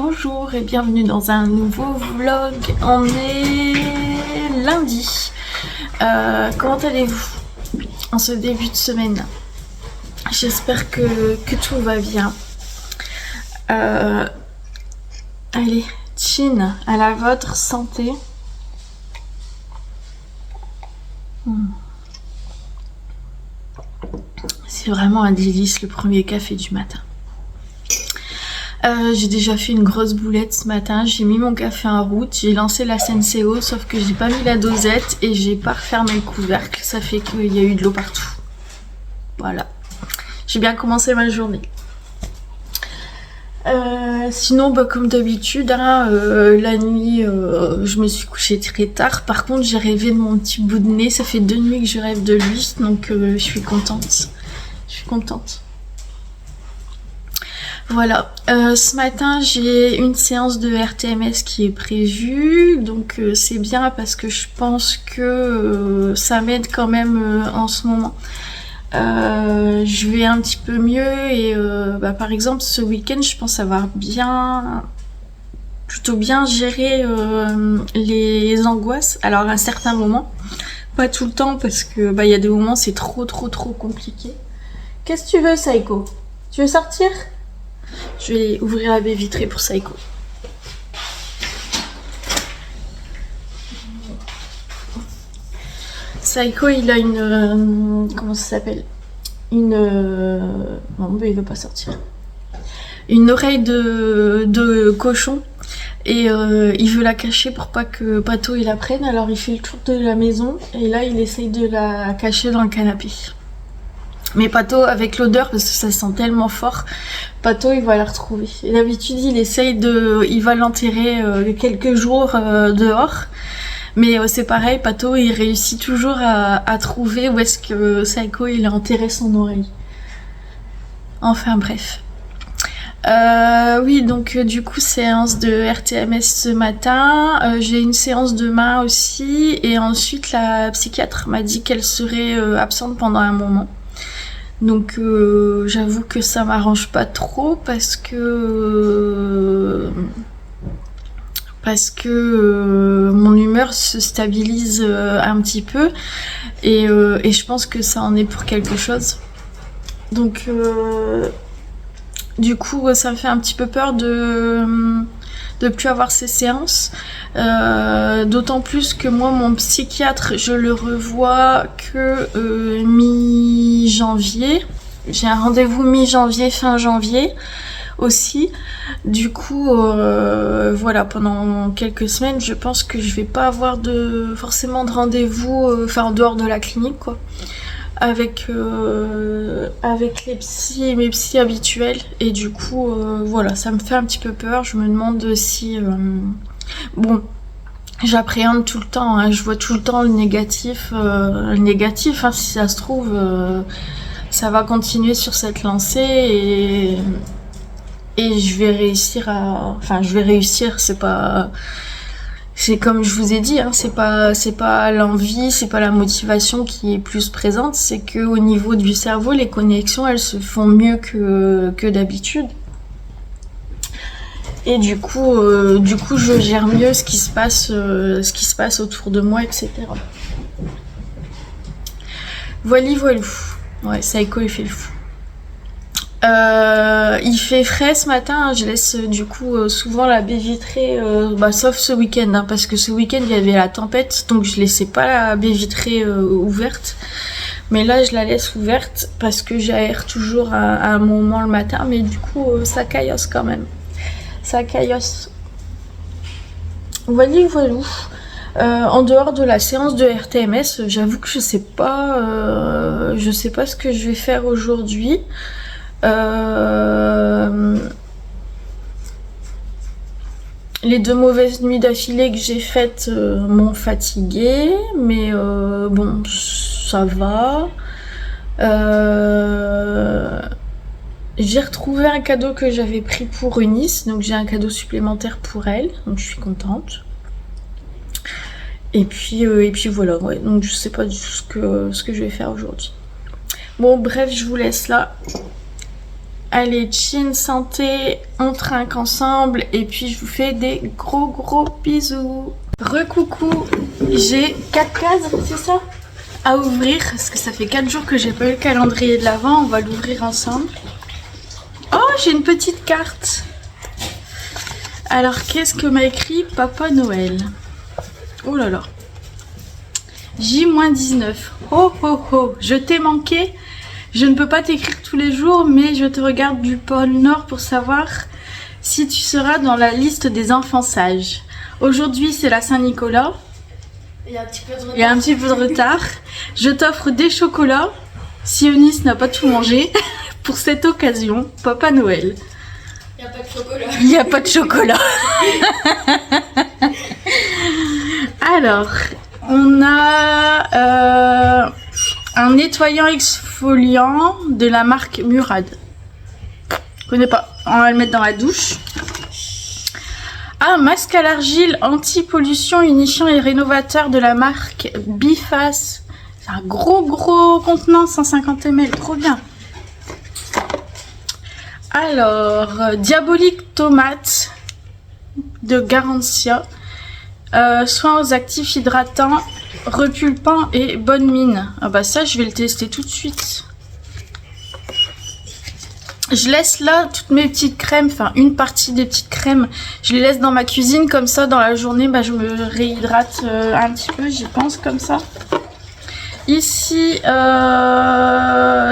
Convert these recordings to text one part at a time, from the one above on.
Bonjour et bienvenue dans un nouveau vlog. On est lundi. Comment allez-vous en ce début de semaine? J'espère que tout va bien. Allez, chin à la vôtre, santé. C'est vraiment un délice le premier café du matin. J'ai déjà fait une grosse boulette ce matin, j'ai mis mon café en route, j'ai lancé la Senseo sauf que j'ai pas mis la dosette et j'ai pas refermé le couvercle, ça fait qu'il y a eu de l'eau partout. Voilà, j'ai bien commencé ma journée. Sinon comme d'habitude hein, la nuit je me suis couchée très tard. Par contre j'ai rêvé de mon petit bout de nez, ça fait 2 nuits que je rêve de lui, donc je suis contente. Voilà, ce matin j'ai une séance de RTMS qui est prévue, donc c'est bien parce que je pense que ça m'aide quand même en ce moment. Je vais un petit peu mieux et par exemple ce week-end je pense avoir plutôt bien géré les angoisses. Alors à un certain moment, pas tout le temps parce que il y a des moments c'est trop compliqué. Qu'est-ce que tu veux Saïko? Tu veux sortir? Je vais ouvrir la baie vitrée pour Saïko. Saïko, il a une... comment ça s'appelle? Non, mais il veut pas sortir. Une oreille de cochon. Et il veut la cacher pour pas que Pato il la prenne. Alors il fait le tour de la maison. Et là, il essaye de la cacher dans le canapé. Mais Pato, avec l'odeur, parce que ça sent tellement fort, Pato il va la retrouver. Et d'habitude il va l'enterrer quelques jours dehors. Mais c'est pareil, Pato il réussit toujours à trouver où est-ce que Saïko il a enterré son oreille. Enfin bref. Oui, donc du coup séance de RTMS ce matin, j'ai une séance demain aussi, et ensuite la psychiatre m'a dit qu'elle serait absente pendant un moment. Donc j'avoue que ça m'arrange pas trop parce que mon humeur se stabilise un petit peu et je pense que ça en est pour quelque chose. Donc du coup ça me fait un petit peu peur de plus avoir ces séances, d'autant plus que moi mon psychiatre je le revois que mi-janvier. J'ai un rendez-vous mi-janvier, fin janvier aussi. Du coup voilà, pendant quelques semaines je pense que je vais pas avoir forcément de rendez-vous en dehors de la clinique quoi, avec mes psys habituels, et du coup voilà, ça me fait un petit peu peur. Je me demande si bon, j'appréhende tout le temps hein, je vois tout le temps le négatif hein, si ça se trouve ça va continuer sur cette lancée et je vais réussir c'est comme je vous ai dit, hein, c'est pas l'envie, c'est pas la motivation qui est plus présente, c'est que au niveau du cerveau, les connexions elles se font mieux que d'habitude. Et du coup je gère mieux ce qui se passe autour de moi, etc. Voilou. Ouais, Saïko il fait le fou. Il fait frais ce matin, je laisse du coup souvent la baie vitrée, sauf ce week-end hein, parce que ce week-end il y avait la tempête, donc je laissais pas la baie vitrée ouverte, mais là je la laisse ouverte parce que j'aère toujours à un moment le matin, mais du coup ça caillasse quand même, ça caillasse. Voilou. En dehors de la séance de RTMS, j'avoue que je sais pas ce que je vais faire aujourd'hui. Les 2 mauvaises nuits d'affilée que j'ai faites m'ont fatiguée, mais bon, ça va. J'ai retrouvé un cadeau que j'avais pris pour Eunice, donc j'ai un cadeau supplémentaire pour elle, donc je suis contente. Et puis voilà, ouais, donc je sais pas du tout ce que je vais faire aujourd'hui. Bon bref, je vous laisse là. Allez, chin, santé, on trinque ensemble et puis je vous fais des gros bisous. Recoucou, j'ai 4 cases, c'est ça, à ouvrir parce que ça fait 4 jours que j'ai pas eu le calendrier de l'Avent, on va l'ouvrir ensemble. Oh, j'ai une petite carte. Alors, qu'est-ce que m'a écrit Papa Noël? Oh là là. J-19. Oh oh oh, je t'ai manqué. Je ne peux pas t'écrire tous les jours, mais je te regarde du pôle Nord pour savoir si tu seras dans la liste des enfants sages. Aujourd'hui, c'est la Saint-Nicolas. Il y a un petit peu de retard. Il y a un petit peu de retard. Je t'offre des chocolats. Si Eunice n'a pas tout mangé, pour cette occasion, Papa Noël. Il n'y a pas de chocolat. Il n'y a pas de chocolat. Alors, on a un nettoyant exfoliant de la marque Murad. Je connais pas. On va le mettre dans la douche. Un masque à l'argile anti-pollution unifiant et rénovateur de la marque Biface. C'est un gros contenant, 150 ml. Trop bien. Alors, Diabolique Tomate de Garantia. Soins aux actifs hydratants, repulpants et bonne mine. Ah bah ça, je vais le tester tout de suite. Je laisse là toutes mes petites crèmes, enfin une partie des petites crèmes. Je les laisse dans ma cuisine, comme ça dans la journée, bah, je me réhydrate un petit peu, j'y pense comme ça. Ici,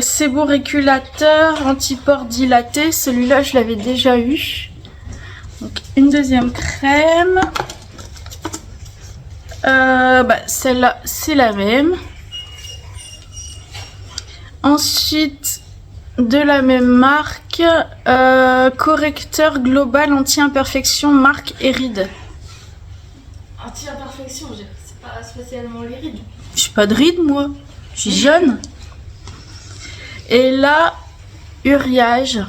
séborégulateur, antipore dilaté. Celui-là, je l'avais déjà eu. Donc, une deuxième crème. Celle-là, c'est la même. Ensuite, de la même marque, correcteur global anti-imperfection, marque Eride. Anti-imperfection, c'est pas spécialement les rides. Je suis pas de rides, moi. Je suis jeune. Et là, Uriage.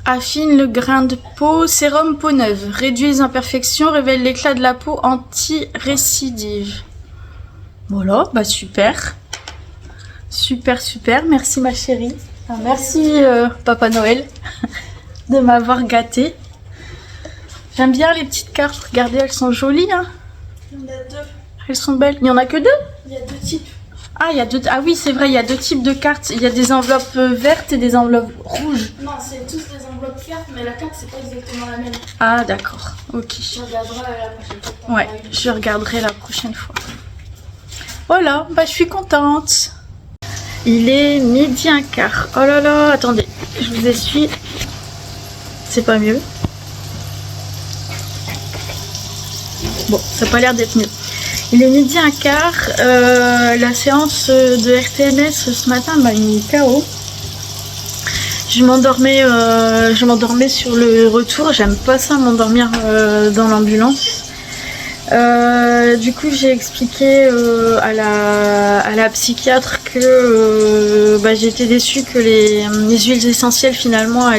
Affine le grain de peau. Sérum peau neuve. Réduit les imperfections. Révèle l'éclat de la peau anti-récidive. Voilà, bah super. Super. Merci ma chérie. Enfin, merci Papa Noël de m'avoir gâtée. J'aime bien les petites cartes. Regardez, elles sont jolies. Hein. Il y en a deux. Elles sont belles. Il n'y en a que 2? Il y a 2 types. Ah, ah oui, c'est vrai, il y a 2 types de cartes. Il y a des enveloppes vertes et des enveloppes rouges. Non, c'est tous des enveloppes cartes, mais la carte, c'est pas exactement la même. Ah, d'accord. Ok. Tu regarderas la prochaine fois. Ouais, je regarderai la prochaine fois. Voilà, bah je suis contente. Il est 12h15. Oh là là, attendez, je vous essuie. C'est pas mieux. Bon, ça n'a pas l'air d'être mieux. Il est 12h15. La séance de RTMS ce matin m'a mis KO. Je m'endormais sur le retour. J'aime pas ça, m'endormir dans l'ambulance. Du coup, j'ai expliqué à la psychiatre que j'étais déçue que les huiles essentielles finalement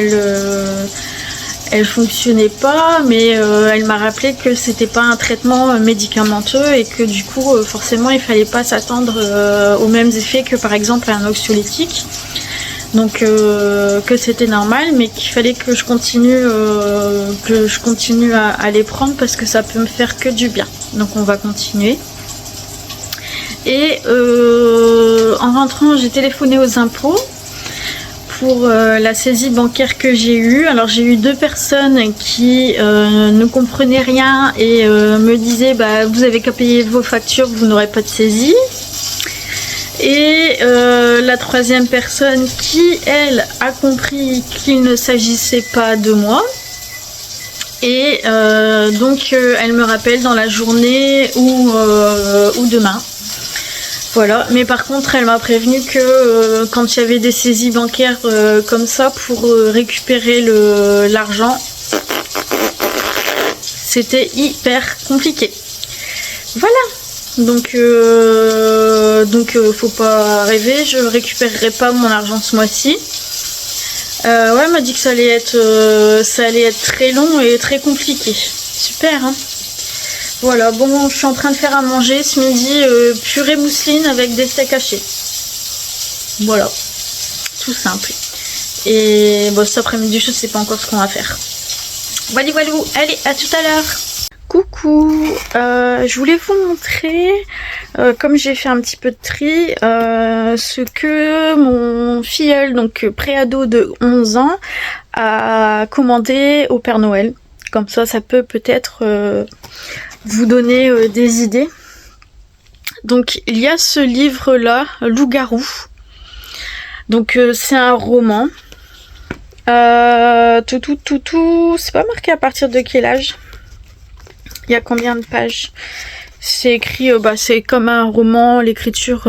elle fonctionnait pas, mais elle m'a rappelé que c'était pas un traitement médicamenteux et que du coup forcément il fallait pas s'attendre aux mêmes effets que par exemple un anxiolytique. Donc que c'était normal, mais qu'il fallait que je continue à les prendre parce que ça peut me faire que du bien. Donc on va continuer. Et en rentrant, j'ai téléphoné aux impôts pour la saisie bancaire que j'ai eue. Alors j'ai eu 2 personnes qui ne comprenaient rien et me disaient vous avez qu'à payer vos factures, vous n'aurez pas de saisie. Et la 3e personne qui, elle, a compris qu'il ne s'agissait pas de moi. Et donc elle me rappelle dans la journée ou demain. Voilà, mais par contre elle m'a prévenu que quand il y avait des saisies bancaires comme ça pour récupérer l'argent, c'était hyper compliqué. Voilà. Donc faut pas rêver, je récupérerai pas mon argent ce mois-ci. Ouais, elle m'a dit que ça allait être très long et très compliqué. Super, hein. Voilà, bon, je suis en train de faire à manger ce midi, purée mousseline avec des steaks hachés. Voilà, tout simple. Et bon, cet après-midi, je sais pas encore ce qu'on va faire. Voilà, voilà, allez, à tout à l'heure. Coucou, je voulais vous montrer, comme j'ai fait un petit peu de tri, ce que mon filleul, donc préado de 11 ans, a commandé au Père Noël. Comme ça peut peut-être vous donner des idées. Donc il y a ce livre-là, Loup-garou. Donc c'est un roman. C'est pas marqué à partir de quel âge. Il y a combien de pages? C'est écrit, c'est comme un roman, l'écriture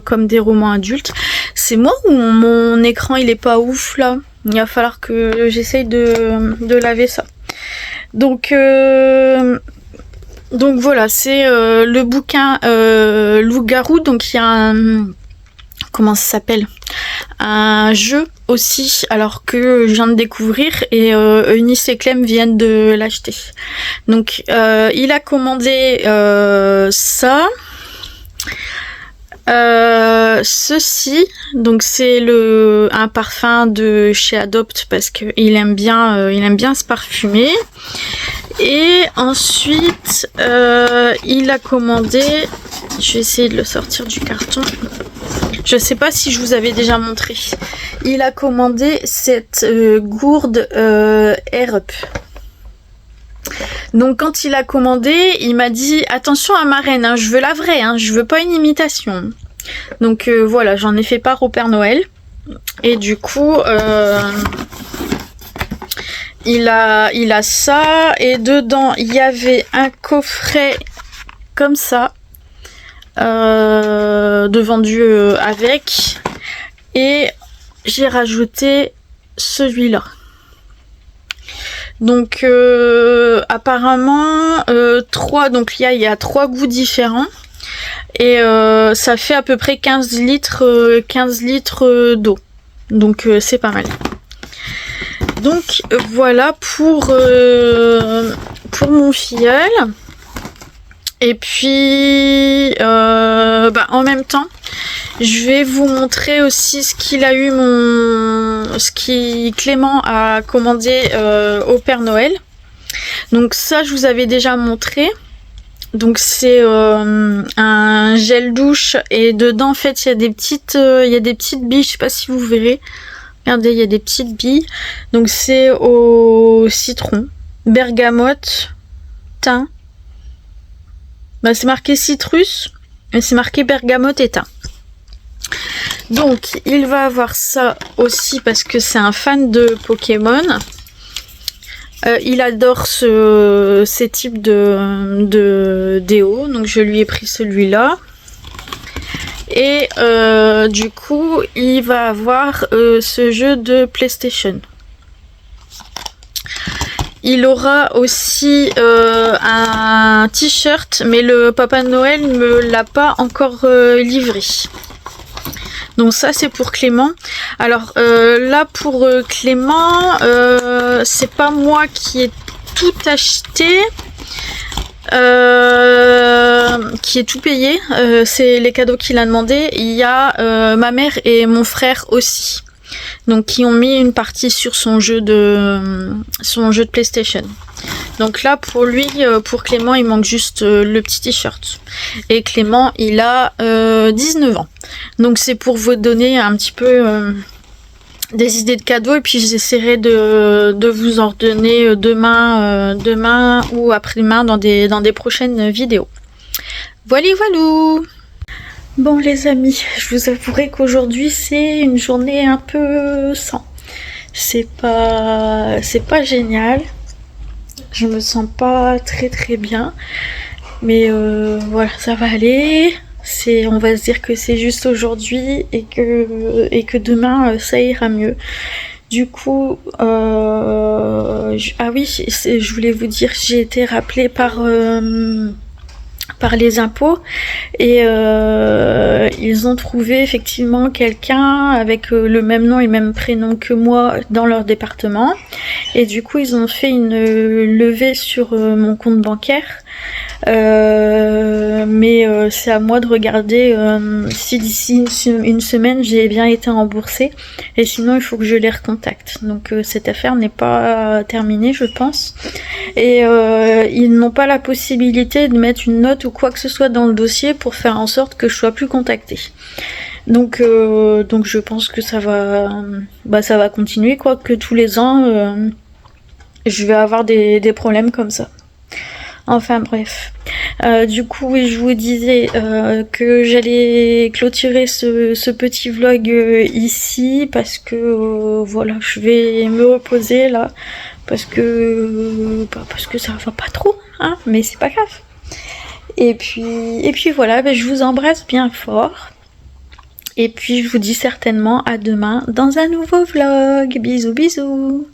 comme des romans adultes. C'est moi ou mon écran il est pas ouf là? Il va falloir que j'essaye de laver ça. Donc voilà, c'est le bouquin Loup-garou. Donc il y a un... Comment ça s'appelle? Un jeu aussi, alors que je viens de découvrir, et Eunice et Clem viennent de l'acheter. Donc il a commandé ça, ceci, donc c'est un parfum de chez Adopt parce que il aime bien se parfumer. Et ensuite il a commandé, je vais essayer de le sortir du carton. Je sais pas si je vous avais déjà montré. Il a commandé cette gourde Air Up. Donc quand il a commandé, il m'a dit attention à ma reine, hein, je veux la vraie, hein, je veux pas une imitation. Donc voilà, j'en ai fait part au Père Noël. Et du coup, il a ça. Et dedans, il y avait un coffret comme ça. De vendu avec, et j'ai rajouté celui-là. Donc apparemment 3, donc il y a 3 goûts différents, et ça fait à peu près 15 litres d'eau, donc c'est pas mal. Donc voilà pour mon filleul. Et puis en même temps, je vais vous montrer aussi ce qu'il a eu Clément a commandé au Père Noël. Donc ça, je vous avais déjà montré. Donc c'est un gel douche, et dedans en fait il y a des petites billes, je sais pas si vous verrez. Regardez, il y a des petites billes. Donc c'est au citron, bergamote, thym. C'est marqué citrus, et c'est marqué bergamote et thym. Donc il va avoir ça aussi parce que c'est un fan de Pokémon. Il adore ces types de déo, donc je lui ai pris celui-là. Et du coup il va avoir ce jeu de PlayStation. Il aura aussi un t-shirt, mais le Papa Noël ne me l'a pas encore livré. Donc ça c'est pour Clément. Alors là pour Clément, c'est pas moi qui ai tout acheté, qui ai tout payé. C'est les cadeaux qu'il a demandé. Il y a ma mère et mon frère aussi. Donc qui ont mis une partie sur son jeu de PlayStation. Donc là pour lui, pour Clément, il manque juste le petit t-shirt. Et Clément, il a 19 ans. Donc c'est pour vous donner un petit peu des idées de cadeaux, et puis j'essaierai de vous en redonner demain ou après-demain dans des prochaines vidéos. Voilà, voilà. Bon les amis, je vous avouerai qu'aujourd'hui c'est une journée un peu sans. C'est pas génial. Je me sens pas très très bien. Mais voilà, ça va aller. On va se dire que c'est juste aujourd'hui, et que demain ça ira mieux. Du coup, ah oui, je voulais vous dire, j'ai été rappelée par les impôts, et ils ont trouvé effectivement quelqu'un avec le même nom et même prénom que moi dans leur département, et du coup ils ont fait une levée sur mon compte bancaire Mais c'est à moi de regarder si d'ici une semaine j'ai bien été remboursée, et sinon il faut que je les recontacte. Donc cette affaire n'est pas terminée, je pense, et ils n'ont pas la possibilité de mettre une note ou quoi que ce soit dans le dossier pour faire en sorte que je sois plus contactée. Donc je pense que ça va continuer, quoi, que tous les ans je vais avoir des problèmes comme ça. Enfin bref. Du coup, oui, je vous disais que j'allais clôturer ce petit vlog ici, parce que voilà, je vais me reposer là, parce que ça va pas trop, hein, mais c'est pas grave. Et puis voilà, je vous embrasse bien fort. Et puis je vous dis certainement à demain dans un nouveau vlog. Bisous bisous.